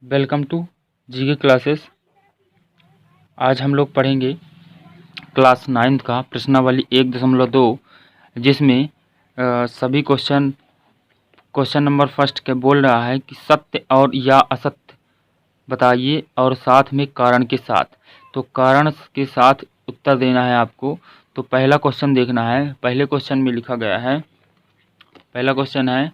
Welcome to GK classes. आज हम लोग पढ़ेंगे क्लास 9th का प्रश्नावली 1.2, जिसमें सभी क्वेश्चन नंबर फर्स्ट के बोल रहा है कि सत्य और या असत्य बताइए और साथ में कारण के साथ। तो कारण के साथ उत्तर देना है आपको। तो पहला क्वेश्चन देखना है। पहले क्वेश्चन में लिखा गया है, पहला क्वेश्चन है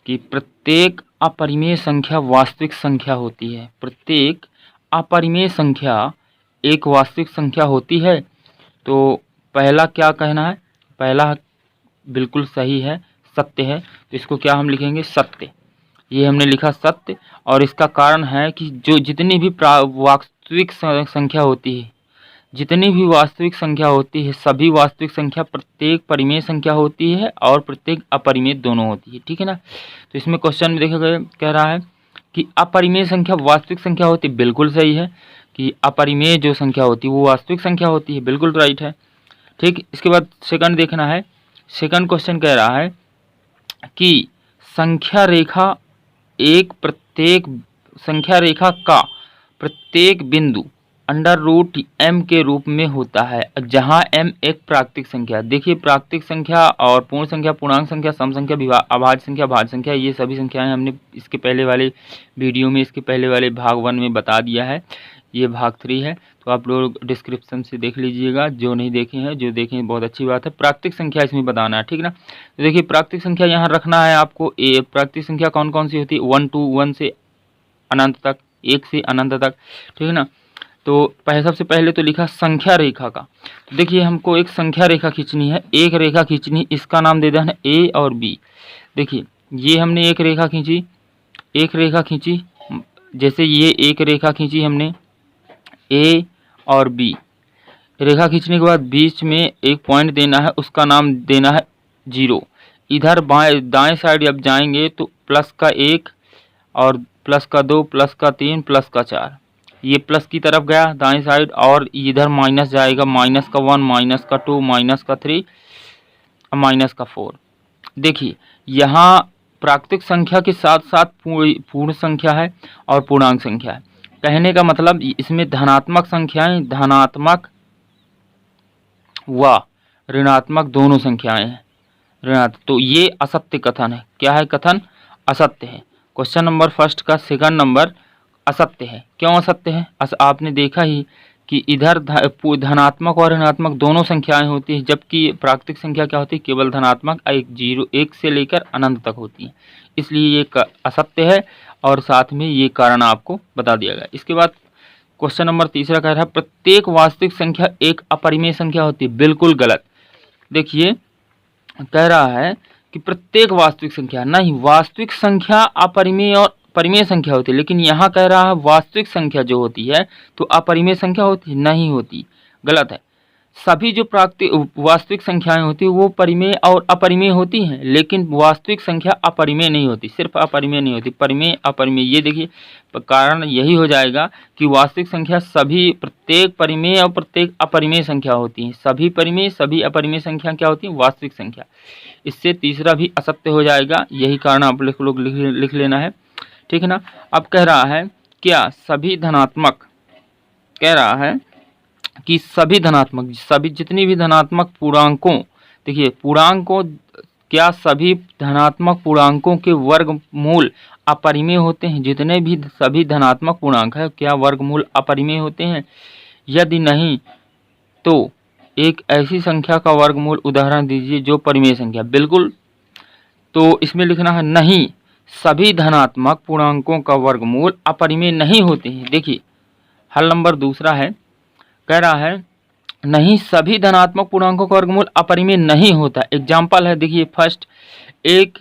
कि प्रत्येक अपरिमेय संख्या वास्तविक संख्या होती है। प्रत्येक अपरिमेय संख्या एक वास्तविक संख्या होती है। तो पहला क्या कहना है? पहला बिल्कुल सही है, सत्य है। तो इसको क्या हम लिखेंगे? सत्य। ये हमने लिखा सत्य। और इसका कारण है कि जो जितनी भी वास्तविक संख्या होती है, जितनी भी वास्तविक संख्या होती है, सभी वास्तविक संख्या प्रत्येक परिमेय संख्या होती है और प्रत्येक अपरिमेय दोनों होती है। ठीक है ना? तो इसमें क्वेश्चन में देखा गया, कह रहा है कि अपरिमेय संख्या वास्तविक संख्या होती है। बिल्कुल सही है कि अपरिमेय जो संख्या होती है वो वास्तविक संख्या होती है। बिल्कुल राइट है। ठीक। इसके बाद सेकंड देखना है। सेकंड क्वेश्चन कह रहा है कि संख्या रेखा का प्रत्येक बिंदु √m के रूप में होता है, जहां m एक प्राकृतिक संख्या। देखिए, प्राकृतिक संख्या और पूर्ण संख्या, पूर्णांक संख्या, सम संख्या, अभाज्य संख्या, भाज्य संख्या, ये सभी संख्याएं हमने इसके पहले वाले वीडियो में, इसके पहले वाले भाग 1 में बता दिया है। ये भाग 3 है, तो आप लोग डिस्क्रिप्शन से देख लीजिएगा। जो नहीं देखे हैं, जो देखें बहुत अच्छी बात है। प्राकृतिक संख्या इसमें बताना है। ठीक ना? तो देखिए, प्राकृतिक संख्या यहाँ रखना है आपको। प्राकृतिक संख्या कौन कौन सी होती है? 1 to 1 से अनंत तक, 1 से अनंत तक। ठीक है ना? तो सबसे पहले तो लिखा संख्या रेखा का। तो देखिए, हमको एक संख्या रेखा खींचनी है, एक रेखा खींचनी। इसका नाम दे देना ए और बी। देखिए, ये हमने एक रेखा खींची, जैसे ये एक रेखा खींची हमने ए और बी। रेखा खींचने के बाद बीच में एक पॉइंट देना है, उसका नाम देना है 0। इधर दाएं साइड जब जाएंगे तो प्लस का 1 और प्लस का 2, प्लस का 3, प्लस का 4। ये प्लस की तरफ गया दाएं साइड, और इधर माइनस जाएगा, माइनस का 1, माइनस का 2, माइनस का 3, माइनस का 4। देखिए, यहाँ प्राकृतिक संख्या के साथ साथ पूर्ण संख्या है और पूर्णांक संख्या है। कहने का मतलब इसमें धनात्मक संख्याएं, धनात्मक व ऋणात्मक दोनों संख्याएं हैं। ऋणात्मक, तो ये असत्य कथन है। क्या है कथन? असत्य है। क्वेश्चन नंबर फर्स्ट का सेकंड नंबर असत्य है। क्यों असत्य है? आपने देखा ही कि इधर धनात्मक और ऋणात्मक दोनों संख्याएं होती है, जबकि प्राकृतिक संख्या क्या होती है? केवल धनात्मक, 1 से लेकर अनंत तक होती है। इसलिए ये असत्य है, और साथ में ये कारण आपको बता दिया गया। इसके बाद क्वेश्चन नंबर तीसरा कह रहा है प्रत्येक वास्तविक संख्या एक अपरिमेय संख्या होती है। बिल्कुल गलत। देखिए, कह रहा है कि प्रत्येक वास्तविक संख्या नहीं, वास्तविक संख्या अपरिमेय और परिमेय संख्या होती है। लेकिन यहाँ कह रहा है वास्तविक संख्या जो होती है तो अपरिमेय संख्या होती है? नहीं होती। गलत है। सभी जो वास्तविक संख्याएं होती है वो परिमेय और अपरिमेय होती हैं, लेकिन वास्तविक संख्या अपरिमेय नहीं होती। सिर्फ अपरिमेय नहीं होती, परिमेय अपरिमेय। ये देखिए, कारण यही हो जाएगा कि वास्तविक संख्या सभी, प्रत्येक परिमेय और प्रत्येक अपरिमेय संख्या होती है। सभी परिमेय, सभी अपरिमेय संख्या क्या होती है? वास्तविक संख्या। इससे तीसरा भी असत्य हो जाएगा। यही कारण आप लोग लिख लेना है। ठीक है ना? अब कह रहा है क्या सभी धनात्मक, कह रहा है कि सभी धनात्मक, सभी जितनी भी धनात्मक पूर्णांकों, देखिए पूर्णांकों, क्या सभी धनात्मक पूर्णांकों के वर्गमूल अपरिमेय होते हैं? जितने भी सभी धनात्मक पूर्णांक है, क्या वर्गमूल अपरिमेय होते हैं? यदि नहीं तो एक ऐसी संख्या का वर्गमूल उदाहरण दीजिए जो परिमेय संख्या। बिल्कुल। तो इसमें लिखना है नहीं, सभी धनात्मक पूर्णांकों का वर्गमूल अपरिमेय नहीं होते हैं। देखिए, हल नंबर दूसरा है, कह रहा है नहीं, सभी धनात्मक पूर्णांकों का वर्गमूल अपरिमेय नहीं होता। एग्जाम्पल है, देखिए फर्स्ट, एक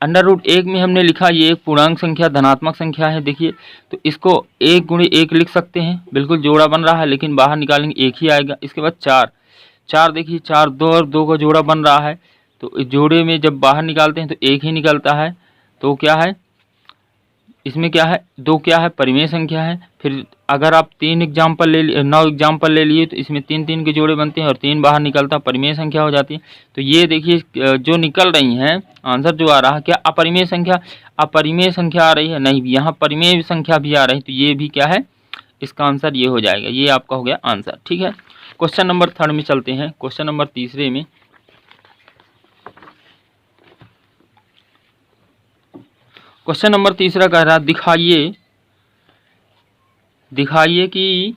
√1 में हमने लिखा ये एक पूर्णांक संख्या, धनात्मक संख्या है। देखिए, तो इसको 1 × 1 लिख सकते हैं। बिल्कुल जोड़ा बन रहा है, लेकिन बाहर निकालेंगे 1 ही आएगा। इसके बाद 4, देखिए 4, 2 और 2 का जोड़ा बन रहा है, तो जोड़े में जब बाहर निकालते हैं तो 1 ही निकलता है। तो क्या है? इसमें क्या है, 2 क्या है, परिमेय संख्या है। फिर अगर आप 9 एग्जाम्पल ले लिए तो इसमें 3 के जोड़े बनते हैं और 3 बाहर निकलता, परिमेय संख्या हो जाती है। तो ये देखिए जो निकल रही हैं, आंसर जो आ रहा है क्या, अपरिमेय संख्या आ रही है, नहीं, यहाँ परिमेय संख्या भी आ रही है, तो ये भी क्या है, इसका आंसर ये हो जाएगा। ये आपका हो गया आंसर। ठीक है, क्वेश्चन नंबर 3 में चलते हैं। क्वेश्चन नंबर 3 में क्वेश्चन नंबर 3 कह रहा है, दिखाइए कि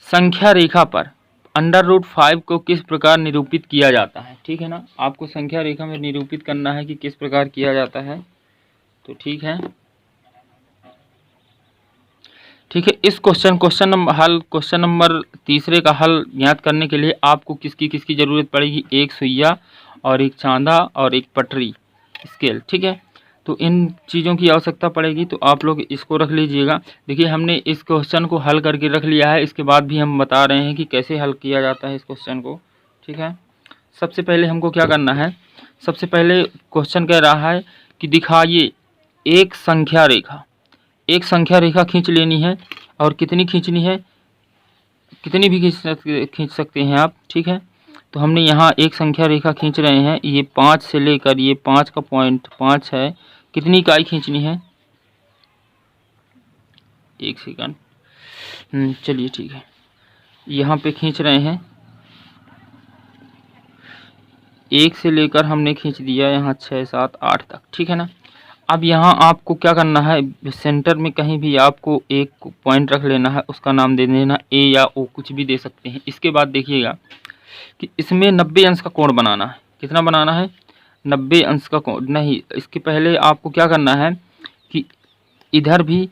संख्या रेखा पर √5 को किस प्रकार निरूपित किया जाता है। ठीक है ना, आपको संख्या रेखा में निरूपित करना है कि किस प्रकार किया जाता है। तो ठीक है, इस क्वेश्चन नंबर 3 का हल ज्ञात करने के लिए आपको किसकी ज़रूरत पड़ेगी, एक सुइया और एक चांदा और एक पटरी स्केल। ठीक है, तो इन चीज़ों की आवश्यकता पड़ेगी, तो आप लोग इसको रख लीजिएगा। देखिए हमने इस क्वेश्चन को हल करके रख लिया है, इसके बाद भी हम बता रहे हैं कि कैसे हल किया जाता है इस क्वेश्चन को। ठीक है, सबसे पहले हमको क्या करना है, सबसे पहले क्वेश्चन कह रहा है कि दिखाइए एक संख्या रेखा खींच लेनी है, और कितनी खींचनी है, कितनी भी खींच सकते हैं आप। ठीक है, तो हमने यहाँ एक संख्या रेखा खींच रहे हैं, ये 5 से लेकर ये 5 का पॉइंट 5 है, कितनी इकाई खींचनी है, 1 सेकंड, चलिए ठीक है, यहाँ पे खींच रहे हैं, 1 से लेकर हमने खींच दिया यहाँ 6, 7, 8 तक। ठीक है ना, अब यहाँ आपको क्या करना है, सेंटर में कहीं भी आपको एक पॉइंट रख लेना है, उसका नाम दे देना ए या ओ, कुछ भी दे सकते हैं। इसके बाद देखिएगा कि इसमें 90 अंश का कोण बनाना है। कितना बनाना है, 90 अंश का कोण। नहीं, इसके पहले आपको क्या करना है कि इधर भी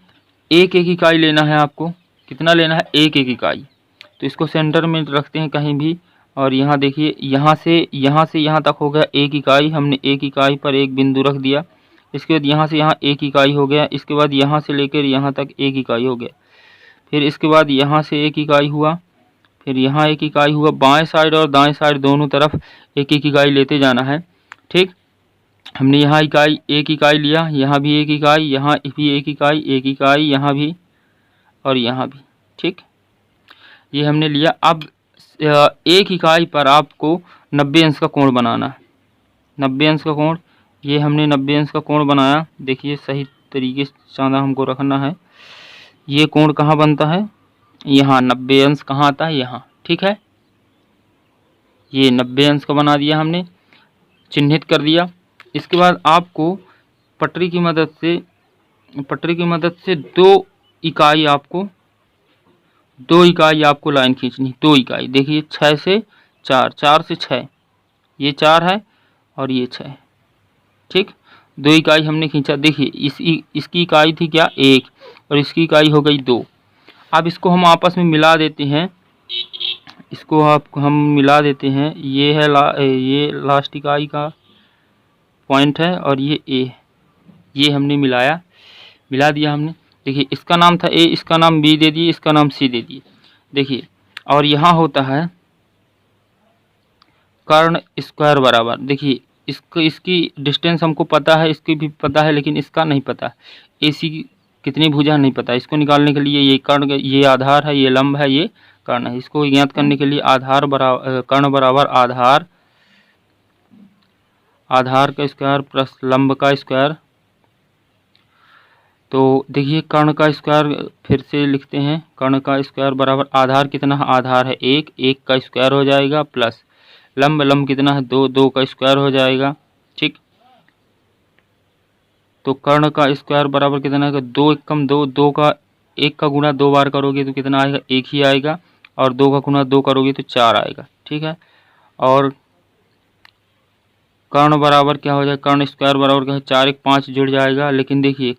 एक इकाई लेना है आपको। कितना लेना है, एक इकाई। तो इसको सेंटर में रखते हैं कहीं भी, और यहाँ देखिए यहाँ से यहाँ तक हो गया 1 इकाई, हमने 1 इकाई पर एक बिंदु रख दिया। इसके बाद यहाँ से यहाँ 1 इकाई हो गया, इसके बाद यहाँ से लेकर यहाँ तक 1 इकाई हो गया, फिर इसके बाद यहाँ से 1 इकाई हुआ, फिर यहाँ 1 इकाई हुआ। बाएं साइड और दाएं साइड दोनों तरफ 1 इकाई लेते जाना है। ठीक, हमने यहाँ 1 इकाई लिया, यहाँ भी 1 इकाई, यहाँ भी 1 इकाई, यहाँ भी और यहाँ भी। ठीक, ये हमने लिया। अब 1 इकाई पर आपको 90 अंश का कोण बनाना है। 90 अंश का कोण, ये हमने 90 अंश का कोण बनाया। देखिए सही तरीके से चांदा हमको रखना है। ये कोण कहाँ बनता है, यहाँ 90 अंश कहाँ आता है, यहाँ। ठीक है, ये 90 अंश का बना दिया हमने, चिन्हित कर दिया। इसके बाद आपको पटरी की मदद से 2 इकाई आपको लाइन खींचनी, 2 इकाई। देखिए 6 से 4, 4 से 6, ये 4 है और ये 6। ठीक, 2 इकाई हमने खींचा। देखिए इसकी इकाई थी क्या, 1, और इसकी इकाई हो गई 2। अब इसको हम आपस में मिला देते हैं, हम मिला देते हैं। ये है ये लास्ट इकाई का पॉइंट है, और ये ए, ये हमने मिला दिया हमने। देखिए इसका नाम था ए, इसका नाम बी दे दिए, इसका नाम सी दे दिए। देखिए, और यहाँ होता है कर्ण स्क्वायर बराबर। देखिए इसकी डिस्टेंस हमको पता है, इसकी भी पता है, लेकिन इसका नहीं पता। AC की कितनी भुजा नहीं पता। इसको निकालने के लिए ये ये आधार है, ये लंब है, ये कर्ण है। इसको ज्ञात करने के लिए कर्ण बराबर आधार का स्क्वायर प्लस लंब का स्क्वायर। तो देखिए कर्ण का स्क्वायर फिर से लिखते हैं, कर्ण का स्क्वायर बराबर आधार कितना है, आधार है 1, 1 का स्क्वायर हो जाएगा, प्लस लंब कितना है 2, 2 का स्क्वायर हो जाएगा। ठीक, तो कर्ण का स्क्वायर बराबर कितना है, 2 एकम 2, 2 का 1 का गुणा 2 बार करोगे तो कितना आएगा, 1 ही आएगा, और 2 का गुणा 2 करोगे तो 4 आएगा। ठीक है, और कर्ण बराबर क्या हो जाएगा, कर्ण स्क्वायर बराबर क्या है, 4 1 5 जुड़ जाएगा। लेकिन देखिए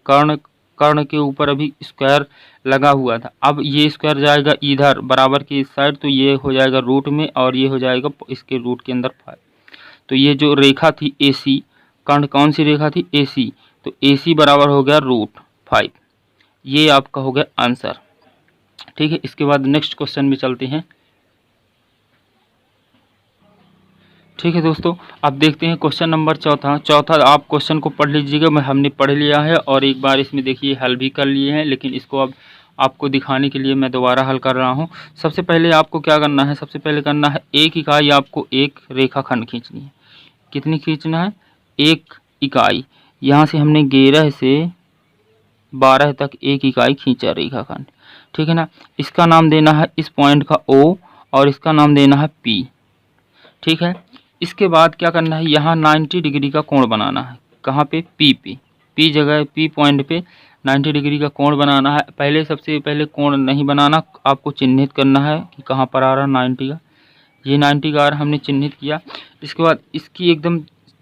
कर्ण के ऊपर अभी स्क्वायर लगा हुआ था, अब ये स्क्वायर जाएगा इधर बराबर की इस साइड, तो ये हो जाएगा रूट में, और ये हो जाएगा इसके रूट के अंदर 5। तो ये जो रेखा थी AC, कर्ण कौन सी रेखा थी, AC, तो AC बराबर हो गया √5। ये आपका हो गया आंसर। ठीक है, इसके बाद नेक्स्ट क्वेश्चन में चलते हैं। ठीक है दोस्तों, अब देखते हैं क्वेश्चन नंबर चौथा। आप क्वेश्चन को पढ़ लीजिएगा, हमने पढ़ लिया है और एक बार इसमें देखिए हल भी कर लिए हैं, लेकिन इसको अब आपको दिखाने के लिए मैं दोबारा हल कर रहा हूं। सबसे पहले आपको क्या करना है, सबसे पहले करना है एक इकाई आपको एक रेखाखंड खींचनी है। कितनी खींचना है, एक इकाई। यहाँ से हमने 11 से 12 तक एक इकाई खींचा रेखाखंड, ठीक है ना। इसका नाम देना है इस पॉइंट का O और इसका नाम देना है P, ठीक है। इसके बाद क्या करना है, यहाँ 90 डिग्री का कोण बनाना है। कहाँ पे, P पे, P जगह P पॉइंट पे 90 डिग्री का कोण बनाना है। पहले सबसे पहले कोण नहीं बनाना, आपको चिन्हित करना है कि कहाँ पर आ रहा 90 का। ये 90 का हमने चिन्हित किया। इसके बाद इसकी एकदम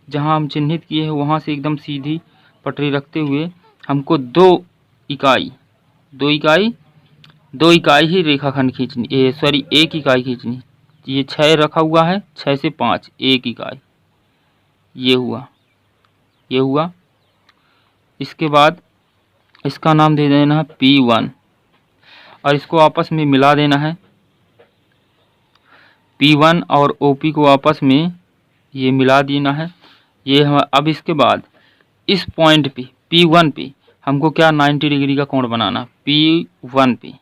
जहाँ हम चिन्हित किए हैं वहाँ से एकदम सीधी पटरी रखते हुए हमको दो इकाई ही रेखाखंड खींचनी, एक इकाई खींचनी। ये 6 रखा हुआ है, 6 से 5 एक इकाई, ये हुआ। इसके बाद इसका नाम दे देना है P1 और इसको आपस में मिला देना है। P1 और OP को आपस में ये मिला देना है। ये हम अब इसके बाद इस पॉइंट पे P1 पे हमको क्या 90 डिग्री का कोण बनाना, P1 पे।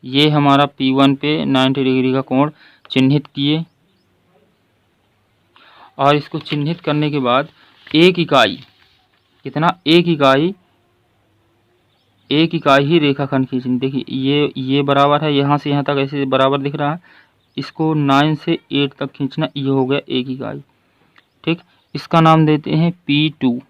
ये हमारा P1 पे 90 डिग्री का कोण चिन्हित किए और इसको चिन्हित करने के बाद एक इकाई, कितना, एक इकाई ही रेखाखंड खींचनी। देखिए ये बराबर है, यहाँ से यहाँ तक ऐसे बराबर दिख रहा है। इसको 9 से 8 तक खींचना, ये हो गया एक इकाई, ठीक। इसका नाम देते हैं P2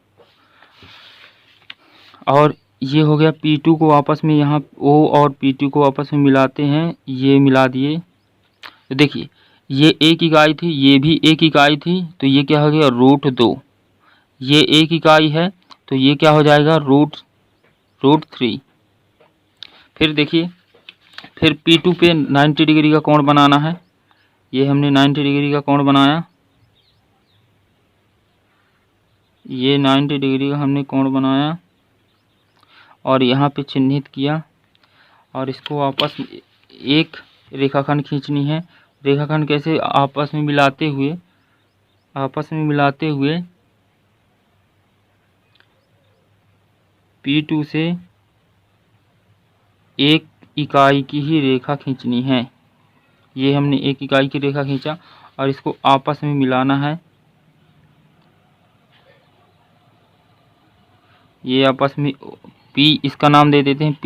और ये हो गया P2 को आपस में यहाँ O और P2 को आपस में मिलाते हैं, ये मिला दिए। तो देखिए ये एक इकाई थी, ये भी एक इकाई थी, तो ये क्या हो गया, √2। ये एक इकाई है तो ये क्या हो जाएगा, √3। फिर देखिए, फिर P2 पे 90 डिग्री का कोण बनाना है। ये हमने 90 डिग्री का कोण बनाया, ये 90 डिग्री का हमने कोण बनाया और यहाँ पे चिन्हित किया और इसको आपस में एक रेखाखंड खींचनी है। रेखाखंड कैसे, आपस में मिलाते हुए P2 से एक इकाई की ही रेखा खींचनी है। ये हमने एक इकाई की रेखा खींचा और इसको आपस में मिलाना है। ये आपस में P, इसका नाम दे देते हैं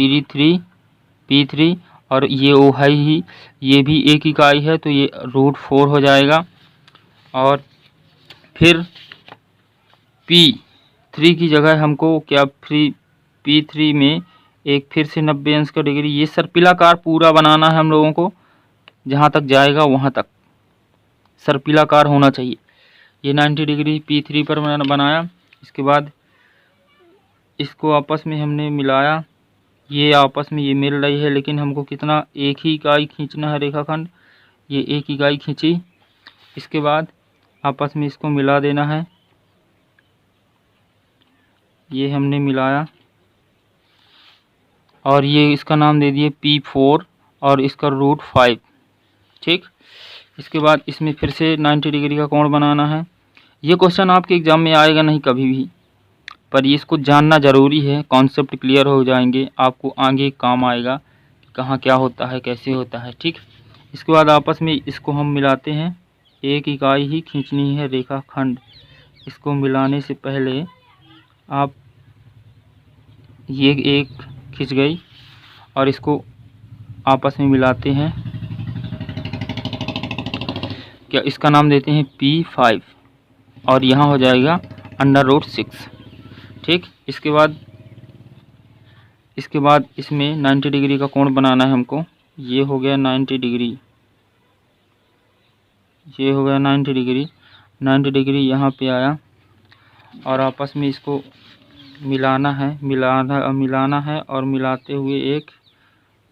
P3 और ये O है ही, ये भी एक इकाई है तो ये √4 हो जाएगा। और फिर P3 की जगह हमको क्या, P3 में एक फिर से 90 अंश का डिग्री, ये सर्पिलाकार पूरा बनाना है हम लोगों को, जहाँ तक जाएगा वहाँ तक सर्पिलाकार होना चाहिए। ये 90 डिग्री P3 पर मैंने बनाया। इसके बाद इसको आपस में हमने मिलाया, ये आपस में ये मिल रही है, लेकिन हमको कितना, एक ही इकाई खींचना है रेखाखंड। ये एक इकाई खींची, इसके बाद आपस में इसको मिला देना है। ये हमने मिलाया और ये इसका नाम दे दिए P4 और इसका √5, ठीक। इसके बाद इसमें फिर से 90 डिग्री का कोण बनाना है। ये क्वेश्चन आपके एग्ज़ाम में आएगा नहीं कभी भी, पर ये इसको जानना ज़रूरी है। कॉन्सेप्ट क्लियर हो जाएंगे, आपको आगे काम आएगा कहाँ क्या होता है, कैसे होता है, ठीक। इसके बाद आपस में इसको हम मिलाते हैं, एक इकाई ही खींचनी है रेखाखंड। इसको मिलाने से पहले आप ये एक खिंच गई और इसको आपस में मिलाते हैं, क्या, इसका नाम देते हैं P5 और यहाँ हो जाएगा √6, ठीक। इसके बाद इसमें 90 डिग्री का कोण बनाना है हमको। ये हो गया 90 डिग्री, ये हो गया 90 डिग्री यहाँ पे आया और आपस में इसको मिलाना है और मिलाते हुए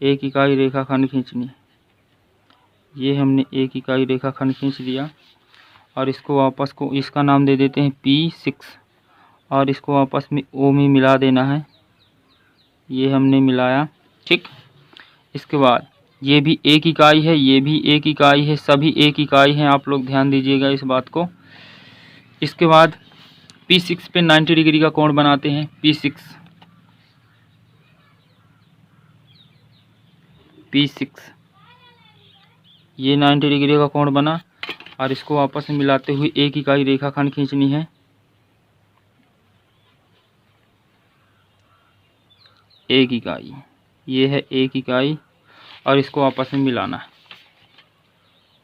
एक इकाई रेखाखंड खींचनी। ये हमने एक इकाई रेखाखंड खींच दिया और इसका नाम दे देते हैं P6 और इसको आपस में O में मिला देना है। ये हमने मिलाया, ठीक। इसके बाद ये भी एक इकाई है, ये भी एक इकाई है, सभी एक इकाई हैं, आप लोग ध्यान दीजिएगा इस बात को। इसके बाद P6 पे 90 डिग्री का कोण बनाते हैं। P6 ये 90 डिग्री का कोण बना और इसको आपस में मिलाते हुए एक इकाई रेखाखंड खींचनी है। एक इकाई, ये है एक इकाई और इसको आपस में मिलाना है।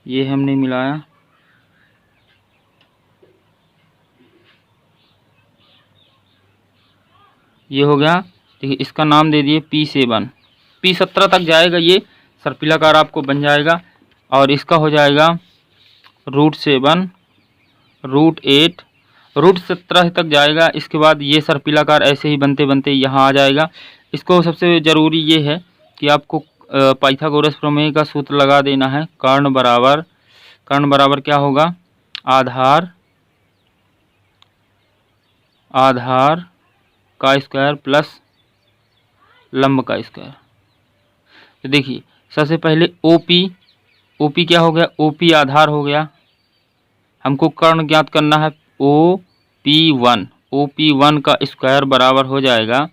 ये हमने मिलाया, ये हो गया। देखिए इसका नाम दे दिए P7। P17 तक जाएगा, ये सर्पिलाकार आपको बन जाएगा और इसका हो जाएगा √7, √8, √17 तक जाएगा। इसके बाद ये सर्पिलाकार ऐसे ही बनते बनते यहाँ आ जाएगा। इसको सबसे ज़रूरी ये है कि आपको पाइथागोरस प्रमेय का सूत्र लगा देना है। कर्ण बराबर क्या होगा, आधार का स्क्वायर प्लस लंब का स्क्वायर। तो देखिए सबसे पहले OP क्या हो गया, OP आधार हो गया। हमको कर्ण ज्ञात करना है, OP1 का स्क्वायर बराबर हो जाएगा,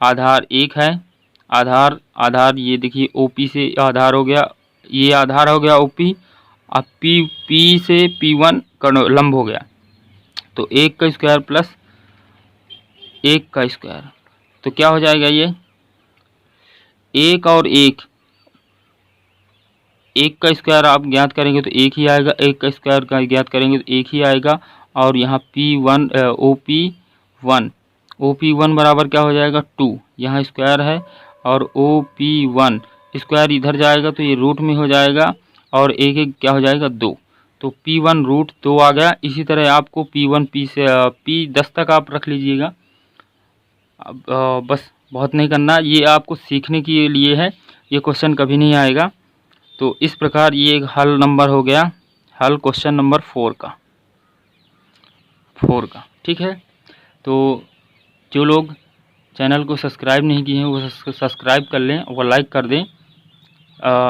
आधार 1 है, आधार ये देखिए OP से आधार हो गया, ये आधार हो गया OP, अब P से P1 कर्ण लंब हो गया, तो 1 का स्क्वायर प्लस 1 का स्क्वायर, तो क्या हो जाएगा, ये 1 और 1 का स्क्वायर आप ज्ञात करेंगे तो 1 ही आएगा, 1 का स्क्वायर का ज्ञात करेंगे तो 1 ही आएगा। और यहाँ OP1 बराबर क्या हो जाएगा, 2, यहाँ स्क्वायर है और OP1 स्क्वायर इधर जाएगा तो ये रूट में हो जाएगा और एक क्या हो जाएगा, 2, तो P1 √2 आ गया। इसी तरह आपको P10 तक आप रख लीजिएगा। अब बस बहुत नहीं करना, ये आपको सीखने के लिए है, ये क्वेश्चन कभी नहीं आएगा। तो इस प्रकार ये एक हल नंबर हो गया, हल क्वेश्चन नंबर 4 का। ठीक है, तो जो लोग चैनल को सब्सक्राइब नहीं किए हैं वो सब्सक्राइब कर लें और लाइक कर दें।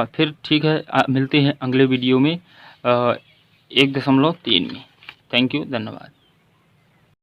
फिर ठीक है, मिलते हैं अगले वीडियो में 1.3 में। थैंक यू, धन्यवाद।